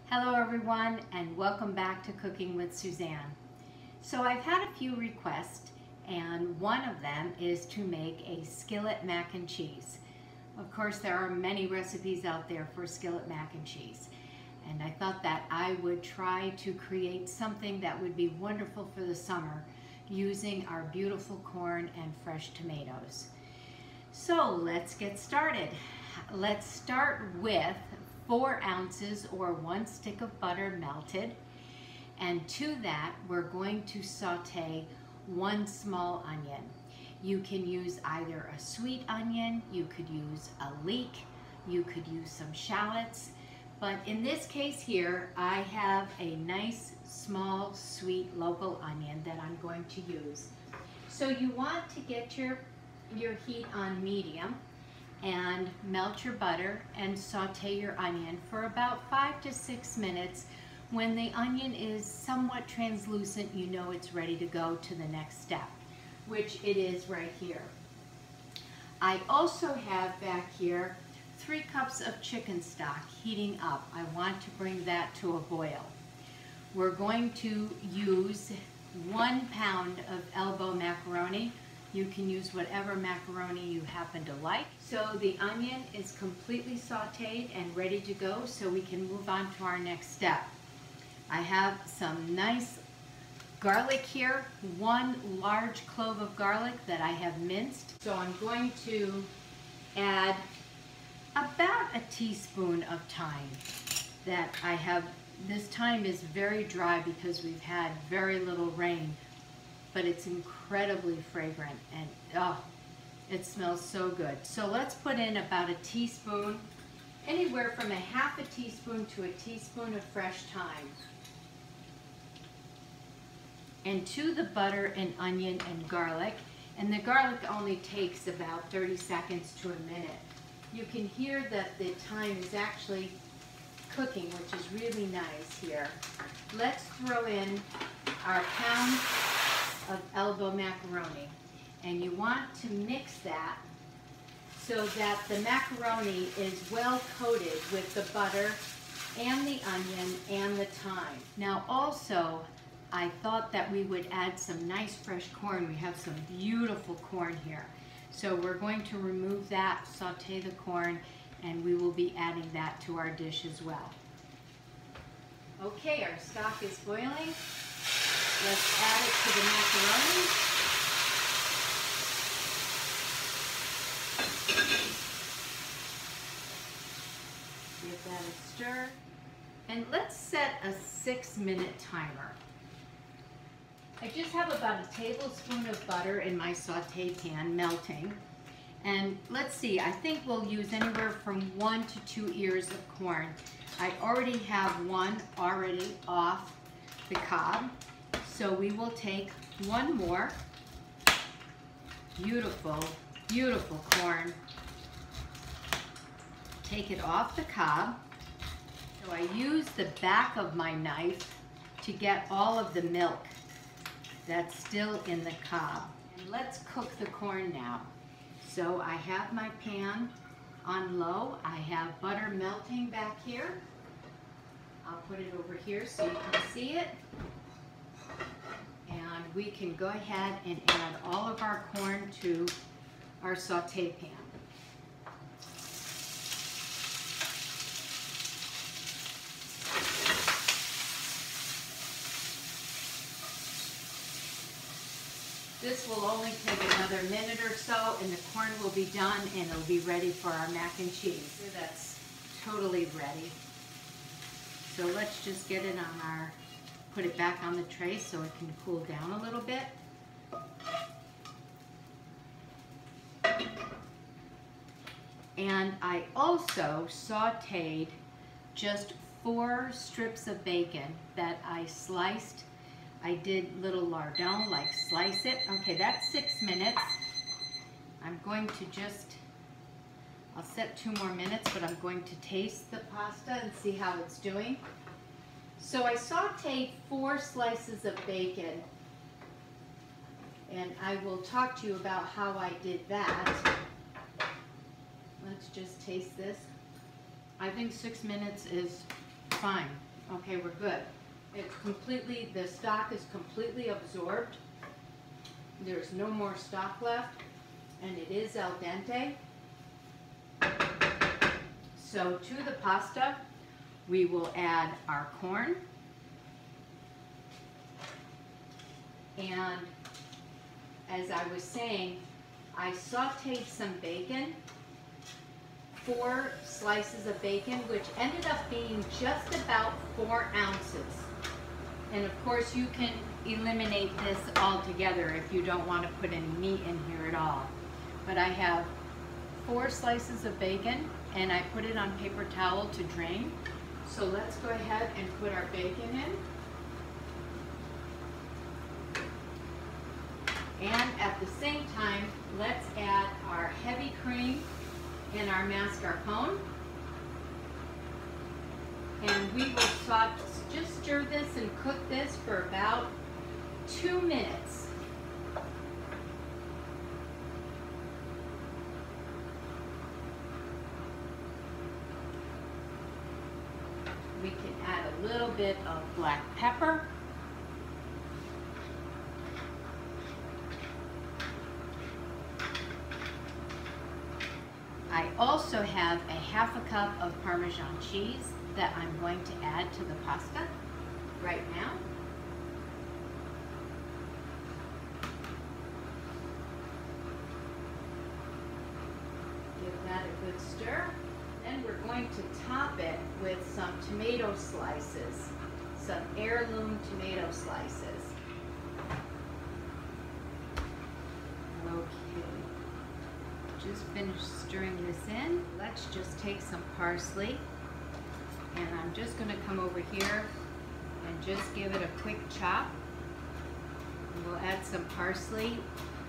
Hello everyone, and welcome back to Cooking with Suzanne. So I've had a few requests, and one of them is to make a skillet mac and cheese. Of course, there are many recipes out there for skillet mac and cheese, and I thought that I would try to create something that would be wonderful for the summer using our beautiful corn and fresh tomatoes. So let's get started. Let's start with 4 ounces or 1 stick of butter melted, and to that we're going to saute 1 small onion. You can use either a sweet onion, you could use a leek, you could use some shallots, but in this case here I have a nice small sweet local onion that I'm going to use. So you want to get your heat on medium and melt your butter and saute your onion for about 5 to 6 minutes. When the onion is somewhat translucent, you know it's ready to go to the next step, which it is right here. I also have back here 3 cups of chicken stock heating up. I want to bring that to a boil. We're going to use 1 pound of elbow macaroni. You can use whatever macaroni you happen to like. So the onion is completely sauteed and ready to go, so we can move on to our next step. I have some nice garlic here, 1 large clove of garlic that I have minced. So I'm going to add about a teaspoon of thyme that I have. This thyme is very dry because we've had very little rain, but it's incredibly fragrant and oh, it smells so good. So let's put in about a teaspoon, anywhere from a half a teaspoon to a teaspoon of fresh thyme. And to the butter and onion and garlic, and the garlic only takes about 30 seconds to a minute. You can hear that the thyme is actually cooking, which is really nice here. Let's throw in our pound of elbow macaroni, and you want to mix that so that the macaroni is well coated with the butter and the onion and the thyme. Now also, I thought that we would add some nice fresh corn. We have some beautiful corn here. So we're going to remove that, saute the corn, and we will be adding that to our dish as well. Okay, our stock is boiling. Let's add it to the macaroni. Give that a stir. And let's set a 6-minute timer. I just have about a tablespoon of butter in my saute pan melting. And let's see, I think we'll use anywhere from 1 to 2 ears of corn. I already have 1 already off the cob. So we will take 1 more. Beautiful, beautiful corn. Take it off the cob. So I use the back of my knife to get all of the milk that's still in the cob. And let's cook the corn now. So I have my pan on low. I have butter melting back here. I'll put it over here so you can see it. And we can go ahead and add all of our corn to our saute pan. This will only take another minute or so, and the corn will be done and it'll be ready for our mac and cheese. That's totally ready. So let's just get it on our, put it back on the tray so it can cool down a little bit. And I also sauteed just 4 strips of bacon that I sliced. I did little lardons, like slice it. Okay, that's 6 minutes. I'm going to just, I'll set 2 more minutes, but I'm going to taste the pasta and see how it's doing. So I sauteed 4 slices of bacon, and I will talk to you about how I did that. Let's just taste this. I think 6 minutes is fine. Okay, we're good. It's completely, the stock is completely absorbed. There's no more stock left, and it is al dente. So to the pasta, we will add our corn. And as I was saying, I sauteed some bacon, 4 slices of bacon, which ended up being just about 4 ounces. And of course you can eliminate this altogether if you don't want to put any meat in here at all. But I have 4 slices of bacon and I put it on paper towel to drain. So let's go ahead and put our bacon in. And at the same time, let's add our heavy cream and our mascarpone. And we will just stir this and cook this for about 2 minutes. We can add a little bit of black pepper. I also have a ½ cup of Parmesan cheese that I'm going to add to the pasta right now. Give that a good stir. Then we're going to top it with some tomato slices, some heirloom tomato slices. Okay. Just finished stirring this in. Let's just take some parsley, and I'm just going to come over here and just give it a quick chop. And we'll add some parsley.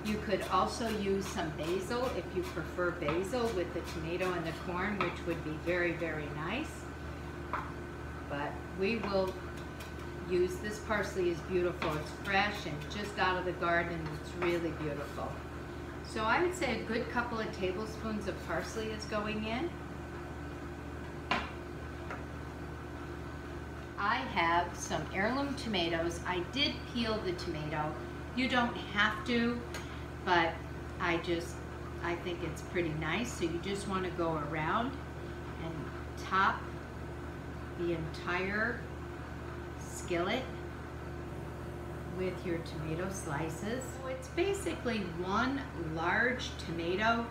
You could also use some basil if you prefer basil with the tomato and the corn, which would be very, very nice. But we will use this parsley. Is beautiful. It's fresh and just out of the garden. It's really beautiful. So I would say a good couple of tablespoons of parsley is going in. I have some heirloom tomatoes. I did peel the tomato. You don't have to, but I think it's pretty nice. So you just want to go around and top the entire skillet with your tomato slices. So it's basically 1 large tomato,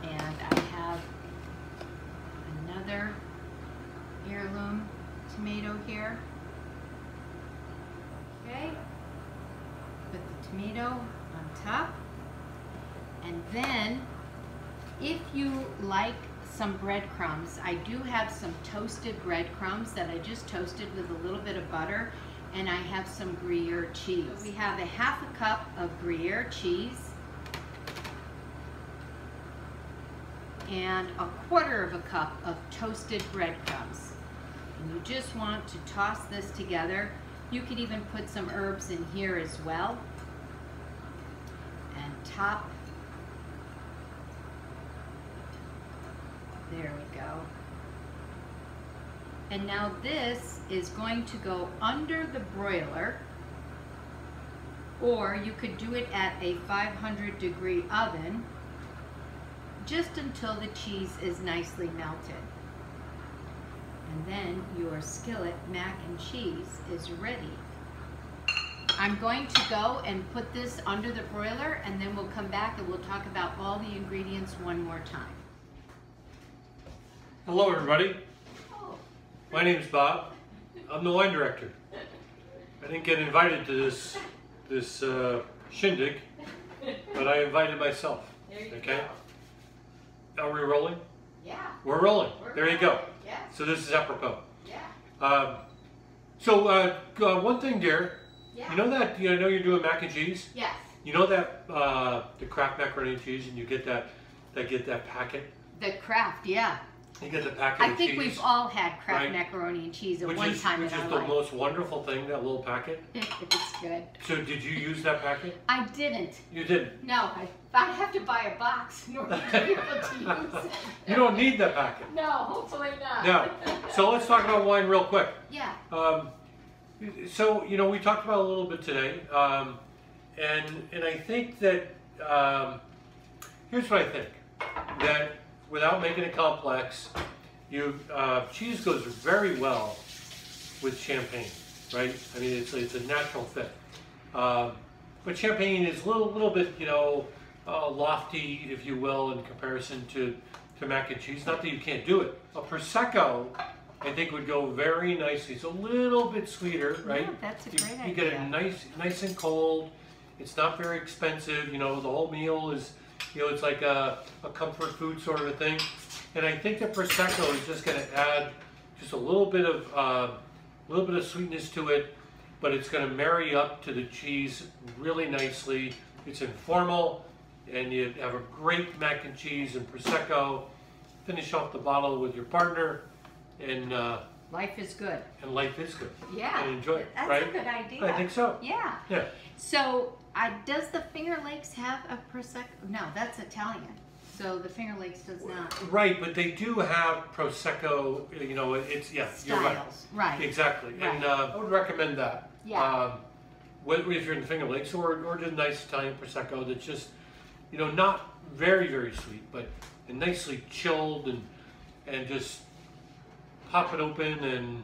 and I have another heirloom tomato here. Okay, put the tomato on top, and then if you like some breadcrumbs, I do have some toasted breadcrumbs that I just toasted with a little bit of butter, and I have some Gruyere cheese. So we have a ½ cup of Gruyere cheese and a ¼ cup of toasted breadcrumbs. And you just want to toss this together. You could even put some herbs in here as well, and top. There we go. And now this is going to go under the broiler, or you could do it at a 500-degree oven just until the cheese is nicely melted. And then your skillet mac and cheese is ready. I'm going to go and put this under the broiler, and then we'll come back and we'll talk about all the ingredients one more time. Hello everybody, my name is Bob. I'm the wine director. I didn't get invited to this shindig, but I invited myself. Okay? Are we rolling? Yeah. We're rolling. There you go. Yes. So this is apropos. Yeah. One thing, dear. Yeah. You know that, I know you're doing mac and cheese? Yes. You know that, the Kraft macaroni and cheese, and you get that packet? The Kraft, yeah. You get the packet of cheese. I think we've all had Kraft right? macaroni and cheese at one time in our life. Which is the most wonderful thing, that little packet. It's good. So did you use that packet? I didn't. You didn't? No, I have to buy a box in order to be able to use it. You don't need that packet. No, hopefully not. No. So let's talk about wine real quick. Yeah. So, you know, we talked about it a little bit today. And I think that, here's what I think. That without making it complex, cheese goes very well with champagne, right? I mean, it's a natural fit. But champagne is a little bit, you know, lofty, if you will, in comparison to mac and cheese. Not that you can't do it. A Prosecco, I think, would go very nicely. It's a little bit sweeter, right? Yeah, that's a great idea. You get it nice and cold. It's not very expensive. You know, the whole meal is, you know, it's like a comfort food sort of a thing. And I think the Prosecco is just going to add just a little bit of sweetness to it, but it's going to marry up to the cheese really nicely. It's informal, and you have a great mac and cheese and Prosecco. Finish off the bottle with your partner, and life is good. And life is good. Yeah. And enjoy it. That's right? a good idea. I think so. Yeah. Yeah. So, does the Finger Lakes have a Prosecco? No, that's Italian. So the Finger Lakes does not. Right, but they do have Prosecco. You know, it's styles. You're right. Right. Exactly. Right. And I would recommend that. Yeah. Whether if you're in the Finger Lakes or just nice Italian Prosecco that's just, you know, not very sweet, but nicely chilled and just pop it open and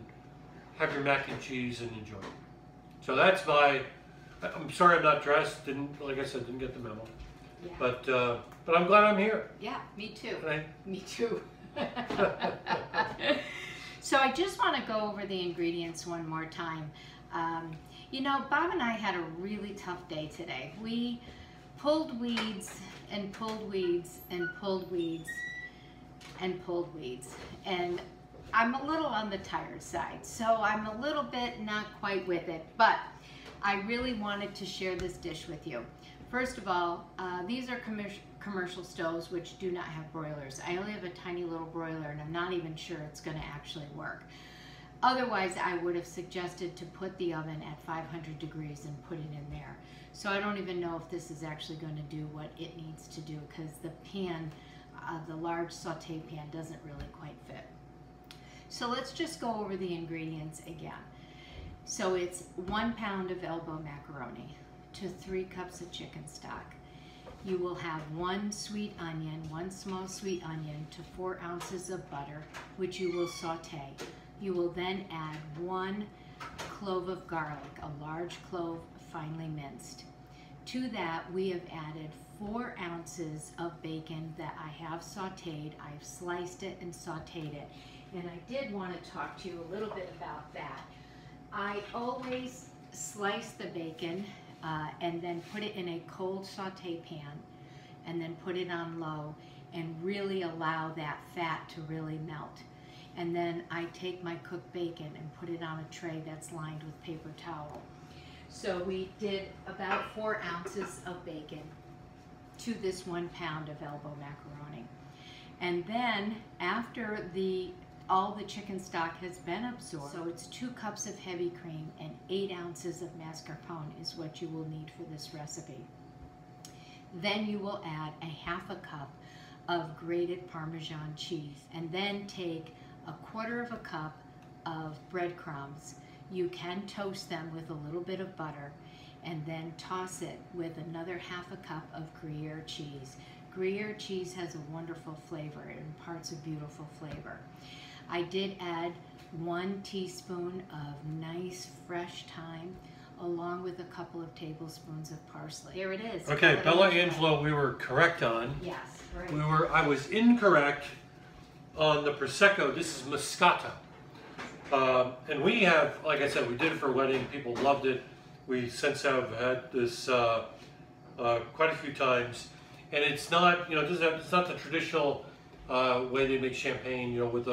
have your mac and cheese and enjoy it. So that's my. I'm sorry I'm not dressed. Like I said, didn't get the memo. Yeah. But I'm glad I'm here. Yeah, me too. Right? Me too. So I just want to go over the ingredients one more time. You know, Bob and I had a really tough day today. We pulled weeds and pulled weeds and pulled weeds and pulled weeds. And I'm a little on the tired side, so I'm a little bit not quite with it, but I really wanted to share this dish with you. First of all, these are commercial stoves which do not have broilers. I only have a tiny little broiler, and I'm not even sure it's going to actually work. Otherwise, I would have suggested to put the oven at 500 degrees and put it in there. So I don't even know if this is actually going to do what it needs to do, because the pan, the large saute pan, doesn't really quite fit. So let's just go over the ingredients again. So it's 1 pound of elbow macaroni to 3 cups of chicken stock. You will have 1 sweet onion, 1 small sweet onion to 4 ounces of butter, which you will saute. You will then add 1 clove of garlic, a large clove finely minced. To that, we have added 4 ounces of bacon that I have sauteed. I've sliced it and sauteed it. And I did want to talk to you a little bit about that. I always slice the bacon and then put it in a cold saute pan and then put it on low and really allow that fat to really melt. And then I take my cooked bacon and put it on a tray that's lined with paper towel. So we did about 4 ounces of bacon to this 1 pound of elbow macaroni. And then after all the chicken stock has been absorbed, so it's 2 cups of heavy cream and 8 ounces of mascarpone is what you will need for this recipe. Then you will add a ½ cup of grated Parmesan cheese, and then take 1/4 cup of breadcrumbs. You can toast them with a little bit of butter, and then toss it with another ½ cup of Gruyere cheese. Gruyere cheese has a wonderful flavor. It imparts a beautiful flavor. I did add 1 teaspoon of nice fresh thyme, along with a couple of tablespoons of parsley. There it is. Okay, Bella Angelo, we were correct on. Yes, right. I was incorrect on the Prosecco. This is Moscato. And we have, like I said, we did it for a wedding. People loved it. We since have had this quite a few times. And it's not, you know, it's not the traditional way they make champagne, you know, with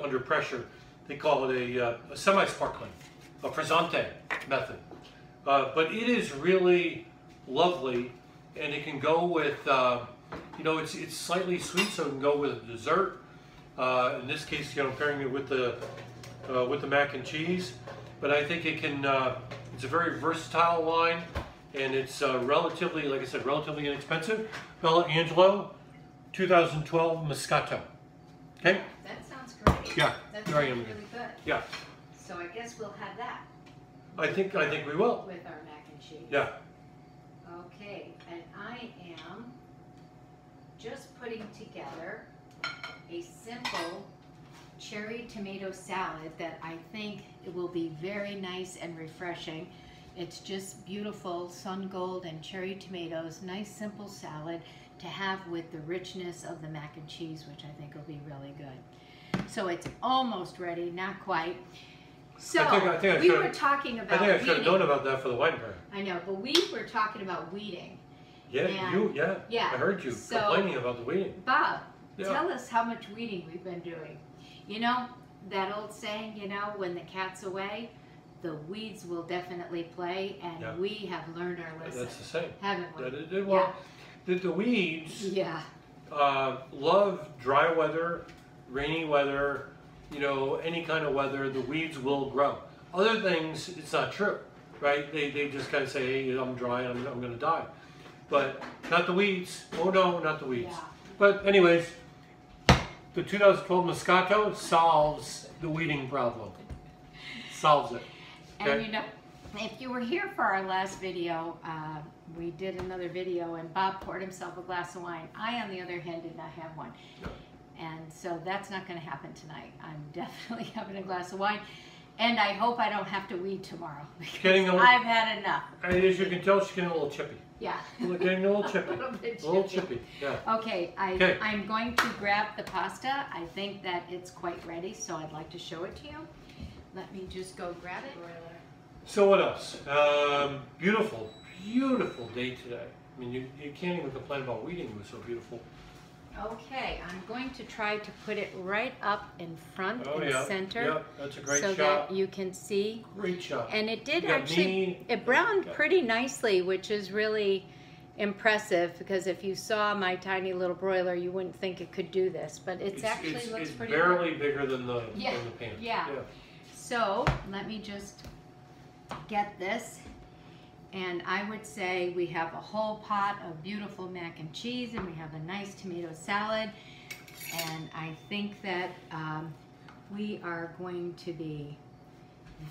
under pressure. They call it a semi-sparkling, a frizzante method. But it is really lovely, and it can go with, you know, it's slightly sweet, so it can go with dessert. In this case, pairing it with the mac and cheese. But I think it can. It's a very versatile wine, and it's relatively, like I said, relatively inexpensive. Bella Angelo, 2012 Moscato. Okay. That sounds great. Yeah. That very sounds yummy. really good. Yeah. So I guess we'll have that. I think we will. With our mac and cheese. Yeah. Okay, and I am just putting together a simple cherry tomato salad that I think it will be very nice and refreshing. It's just beautiful sun gold and cherry tomatoes, nice simple salad to have with the richness of the mac and cheese, which I think will be really good. So it's almost ready, not quite. So I think we were talking about I think I should have weeding. known about that for the wine pair. I know, but we were talking about weeding. Yeah, And- yeah. I heard you complaining about the weeding. Bob, Yeah. tell us how much weeding we've been doing. You know, that old saying, when the cat's away, the weeds will definitely play, and Yeah. we have learned our lesson. That's the same. Haven't we? The weeds Yeah. love dry weather, rainy weather, any kind of weather. The weeds will grow. Other things, it's not true, right? They just kind of say, hey, I'm dry, I'm going to die. But not the weeds. Oh no, not the weeds. Yeah. But anyways, the 2012 Moscato solves the weeding problem. Solves it. Okay? And if you were here for our last video, we did another video and Bob poured himself a glass of wine. I, on the other hand, did not have one. No. And so that's not going to happen tonight. I'm definitely having a glass of wine. And I hope I don't have to weed tomorrow because I've had enough. As you can tell, she's getting a little chippy. Yeah. Getting a little chippy. A little bit A little chippy, yeah. Okay, I'm going to grab the pasta. I think that it's quite ready, so I'd like to show it to you. Let me just go grab it. So what else? Beautiful, beautiful day today. I mean, you can't even complain about weeding. It was so beautiful. Okay, I'm going to try to put it right up in front and center. Yeah, that's a great so shot. that you can see. Great shot. And it did actually, it browned pretty nicely, which is really impressive because if you saw my tiny little broiler, you wouldn't think it could do this, but it actually looks pretty good. It's barely bigger than the pan. Yeah. So let me just get this. And I would say we have a whole pot of beautiful mac and cheese, and we have a nice tomato salad. And I think that we are going to be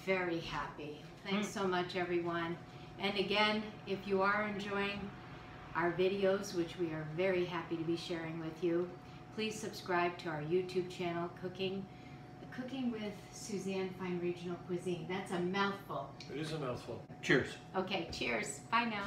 very happy. Thanks so much, everyone. And again, if you are enjoying our videos, which we are very happy to be sharing with you, please subscribe to our YouTube channel, Cooking with Suzanne Fine Regional Cuisine. That's a mouthful. It is a mouthful. Cheers. Okay, cheers. Bye now.